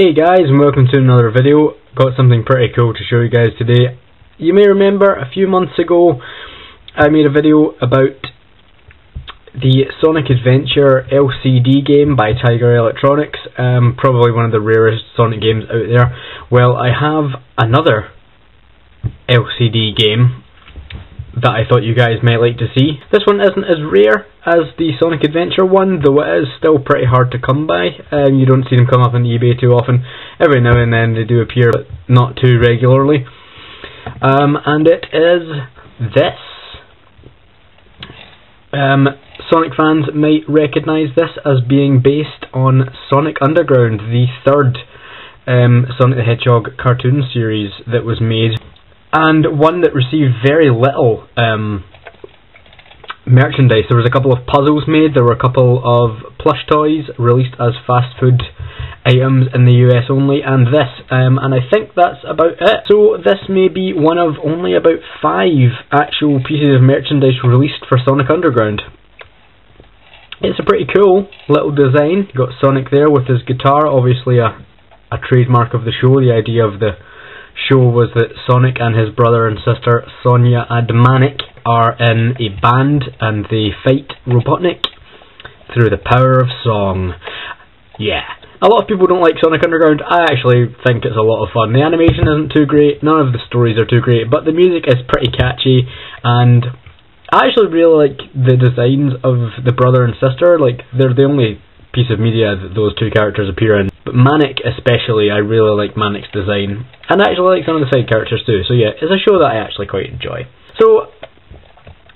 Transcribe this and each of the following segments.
Hey guys, and welcome to another video. Got something pretty cool to show you guys today. You may remember a few months ago I made a video about the Sonic Adventure LCD game by Tiger Electronics, probably one of the rarest Sonic games out there. Well, I have another LCD game that I thought you guys might like to see. This one isn't as rare as the Sonic Adventure one, though it is still pretty hard to come by. You don't see them come up on eBay too often. Every now and then they do appear, but not too regularly. And it is this. Sonic fans might recognise this as being based on Sonic Underground, the third Sonic the Hedgehog cartoon series that was made, and one that received very little merchandise. There was a couple of puzzles made, there were a couple of plush toys released as fast food items in the US only, and this, and I think that's about it. So this may be one of only about 5 actual pieces of merchandise released for Sonic Underground. It's a pretty cool little design. You've got Sonic there with his guitar, obviously a trademark of the show. The idea of the show was that Sonic and his brother and sister Sonia and Manic are in a band and they fight Robotnik through the power of song. Yeah. A lot of people don't like Sonic Underground. I actually think it's a lot of fun. The animation isn't too great, none of the stories are too great, but the music is pretty catchy, and I actually really like the designs of the brother and sister. Like, they're the only piece of media that those two characters appear in. But Manic especially, I really like Manic's design. And I actually like some of the side characters too. So yeah, it's a show that I actually quite enjoy. So,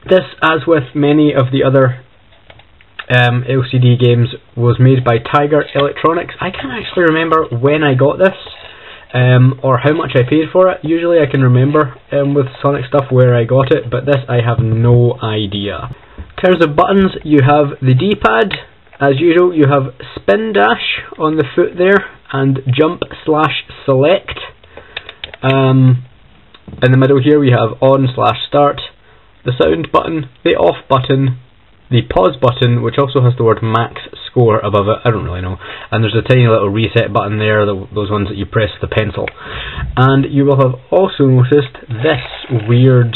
this, as with many of the other LCD games, was made by Tiger Electronics. I can't actually remember when I got this, or how much I paid for it. Usually I can remember with Sonic stuff where I got it, but this I have no idea. In terms of buttons, you have the D-pad. As usual, you have spin dash on the foot there, and jump/select. In the middle here we have on/start, the sound button, the off button, the pause button, which also has the word max score above it, I don't really know, and there's a tiny little reset button there, those ones that you press with the pencil. And you will have also noticed this weird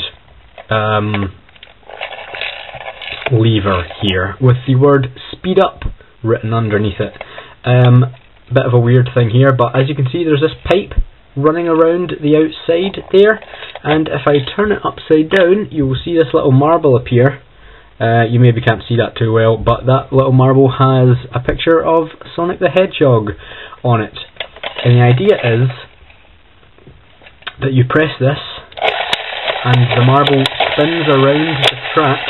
lever here with the word speed up written underneath it. Bit of a weird thing here, but as you can see there's this pipe running around the outside there, and if I turn it upside down you will see this little marble appear. You maybe can't see that too well, but that little marble has a picture of Sonic the Hedgehog on it. And the idea is that you press this and the marble spins around the track,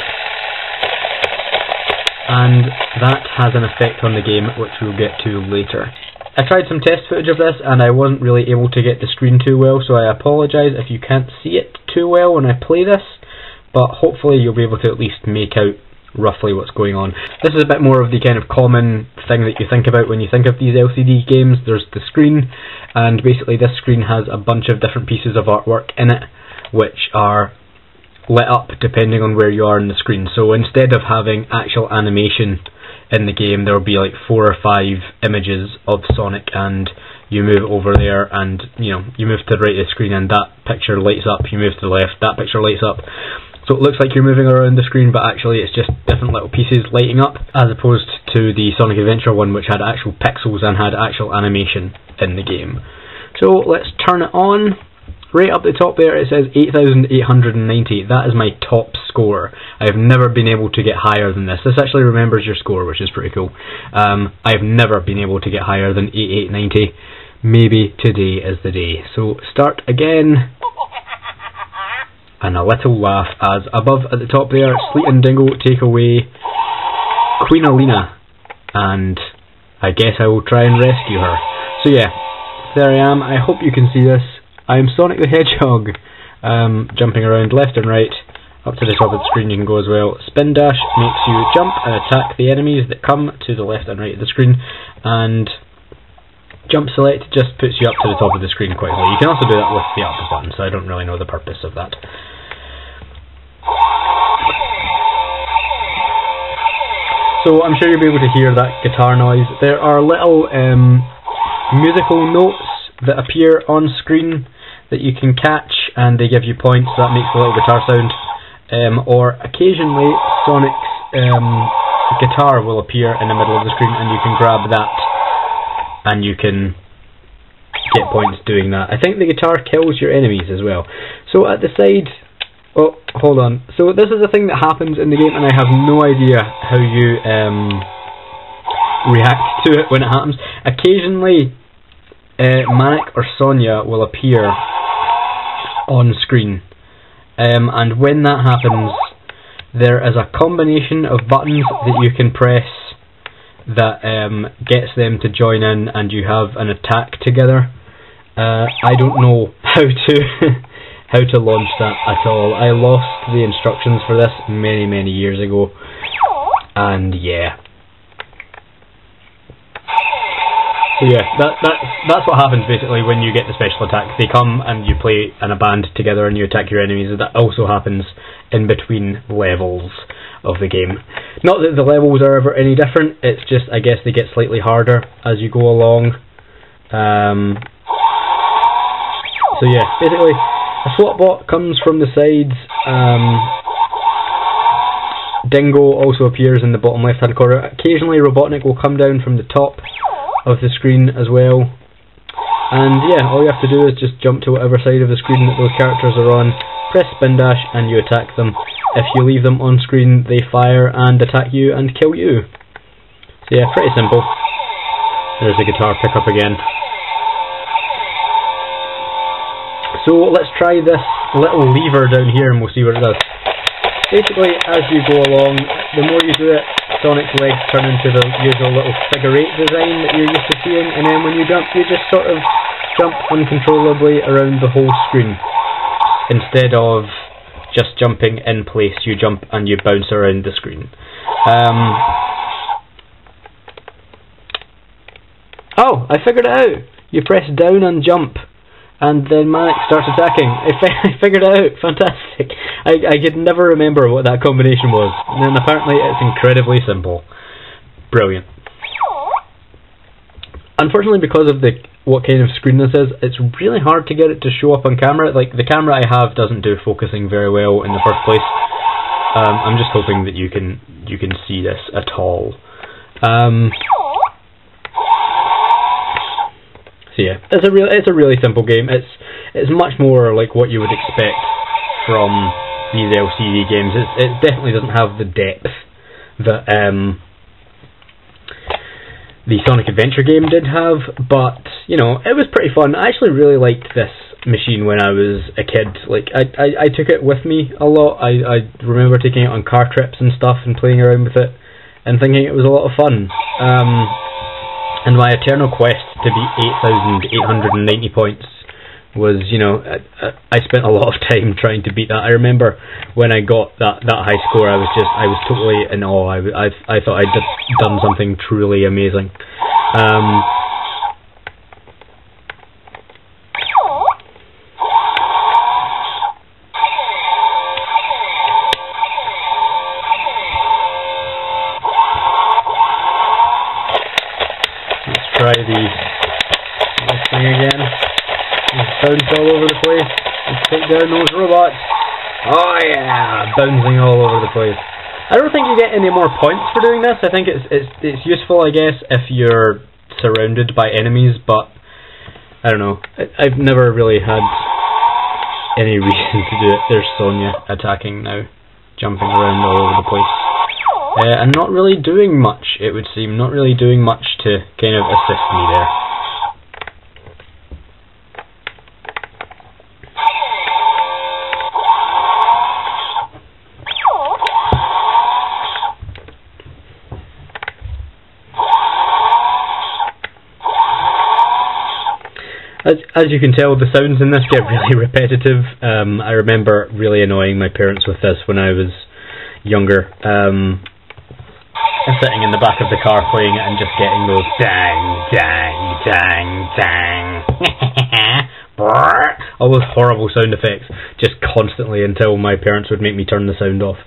and that has an effect on the game, which we'll get to later. I tried some test footage of this and I wasn't really able to get the screen too well, so I apologise if you can't see it too well when I play this, but hopefully you'll be able to at least make out roughly what's going on. This is a bit more of the kind of common thing that you think about when you think of these LCD games. There's the screen, and basically this screen has a bunch of different pieces of artwork in it which are lit up depending on where you are on the screen. So instead of having actual animation in the game, there will be like 4 or 5 images of Sonic, and you move over there and you move to the right of the screen and that picture lights up, you move to the left, that picture lights up. So it looks like you're moving around the screen, but actually it's just different little pieces lighting up, as opposed to the Sonic Adventure one, which had actual pixels and had actual animation in the game. So let's turn it on. Right up the top there it says 8,890. That is my top score. I have never been able to get higher than this. This actually remembers your score, which is pretty cool. I have never been able to get higher than 8,890. Maybe today is the day. So start again. And a little laugh as above at the top there, Sleet and Dingo take away Queen Alina, and I guess I will try and rescue her. So yeah, there I am. I hope you can see this. I am Sonic the Hedgehog, jumping around left and right. Up to the top of the screen you can go as well. Spin dash makes you jump and attack the enemies that come to the left and right of the screen, and jump select just puts you up to the top of the screen quite well. You can also do that with the up button, so I don't really know the purpose of that. So I'm sure you'll be able to hear that guitar noise. There are little musical notes that appear on screen that you can catch, and they give you points. That makes a little guitar sound. Or occasionally Sonic's guitar will appear in the middle of the screen, and you can grab that and you can get points doing that. I think the guitar kills your enemies as well. So at the side, oh, hold on. So this is a thing that happens in the game, and I have no idea how you react to it when it happens. Occasionally Manic or Sonia will appear on screen, and when that happens, there is a combination of buttons that you can press that gets them to join in, and you have an attack together. I don't know how to how to launch that at all. I lost the instructions for this many years ago, and yeah. So yeah, that's what happens basically when you get the special attacks. They come and you play in a band together and you attack your enemies. That also happens in between levels of the game. Not that the levels are ever any different, it's just I guess they get slightly harder as you go along. So yeah, basically a SWAT bot comes from the sides. Dingo also appears in the bottom left hand corner. Occasionally Robotnik will come down from the top of the screen as well, and yeah, all you have to do is just jump to whatever side of the screen that those characters are on, press spin dash, and you attack them. If you leave them on screen, they fire and attack you and kill you. So yeah, pretty simple. There's the guitar pickup again. So let's try this little lever down here and we'll see what it does. Basically, as you go along, the more you do it, Sonic's legs turn into the usual little figure 8 design that you're used to seeing, and then when you jump, you just sort of jump uncontrollably around the whole screen. Instead of just jumping in place, you jump and you bounce around the screen. Oh, I figured it out! You press down and jump, and then Manic starts attacking. I figured it out. Fantastic. I could never remember what that combination was, and apparently it's incredibly simple. Brilliant. Unfortunately, because of what kind of screen this is, it's really hard to get it to show up on camera. Like, the camera I have doesn't do focusing very well in the first place. I'm just hoping that you can see this at all. So yeah, it's a really simple game. It's much more like what you would expect from these LCD games. It definitely doesn't have the depth that the Sonic Adventure game did have, but you know, it was pretty fun. I actually really liked this machine when I was a kid. Like, I took it with me a lot. I remember taking it on car trips and stuff and playing around with it and thinking it was a lot of fun. And my eternal quest to beat 8,890 points was, you know, I spent a lot of time trying to beat that. I remember when I got that high score, I was totally in awe. I thought I'd done something truly amazing. Try this thing again. Bounce all over the place. Let's take down those robots. Oh yeah, bouncing all over the place. I don't think you get any more points for doing this. I think it's useful, I guess, if you're surrounded by enemies, but I don't know. I've never really had any reason to do it. There's Sonia attacking now, jumping around all over the place. And not really doing much, it would seem. Not really doing much to kind of assist me there. As you can tell, the sounds in this get really repetitive. I remember really annoying my parents with this when I was younger. Sitting in the back of the car playing it and just getting those dang, dang, dang, dang, all those horrible sound effects just constantly until my parents would make me turn the sound off.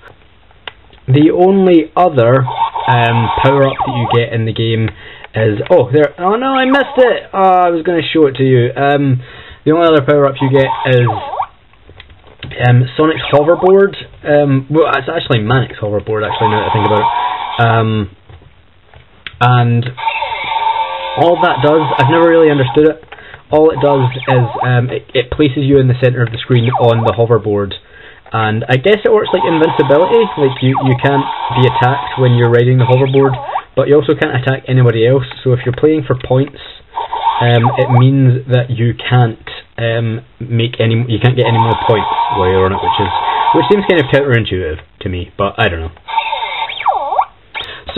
The only other power-up that you get in the game is... Oh, there... Oh no, I missed it! Oh, I was going to show it to you. The only other power-up you get is Sonic's Hoverboard. Well, it's actually Manic's Hoverboard, actually, now that I think about it. And all that does... I've never really understood it. All it does is it places you in the centre of the screen on the hoverboard. And I guess it works like invincibility, like you can't be attacked when you're riding the hoverboard, but you also can't attack anybody else. So if you're playing for points, it means that you can't you can't get any more points while you're on it, which seems kind of counterintuitive to me, but I don't know.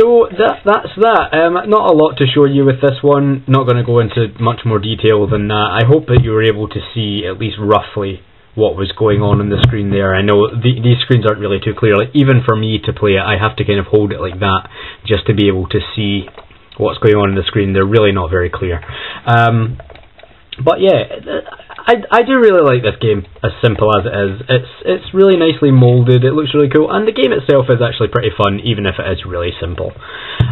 So that's that. Not a lot to show you with this one. Not going to go into much more detail than that. I hope that you were able to see at least roughly what was going on the screen there. I know these screens aren't really too clear. Like, even for me to play it, I have to kind of hold it like that just to be able to see what's going on the screen. They're really not very clear. But yeah, I do really like this game, as simple as it is. It's really nicely moulded, it looks really cool, and the game itself is actually pretty fun, even if it is really simple.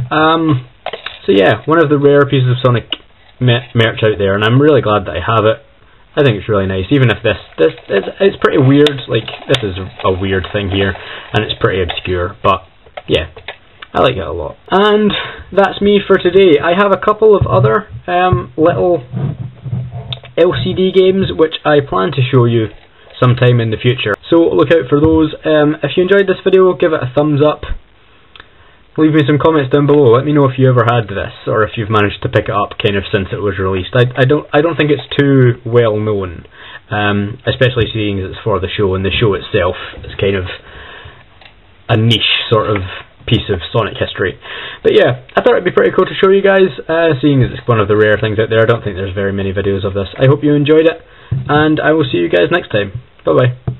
So yeah, one of the rare pieces of Sonic merch out there, and I'm really glad that I have it. I think it's really nice, even if it's pretty weird. Like, this is a weird thing here, and it's pretty obscure, but yeah, I like it a lot. And that's me for today. I have a couple of other little LCD games which I plan to show you sometime in the future, so look out for those. If you enjoyed this video, give it a thumbs up. Leave me some comments down below. Let me know if you ever had this, or if you've managed to pick it up kind of since it was released. I don't think it's too well known, especially seeing as it's for the show, and the show itself is kind of a niche sort of piece of Sonic history. But yeah, I thought it'd be pretty cool to show you guys, seeing as it's one of the rare things out there. I don't think there's very many videos of this. I hope you enjoyed it, and I will see you guys next time. Bye bye.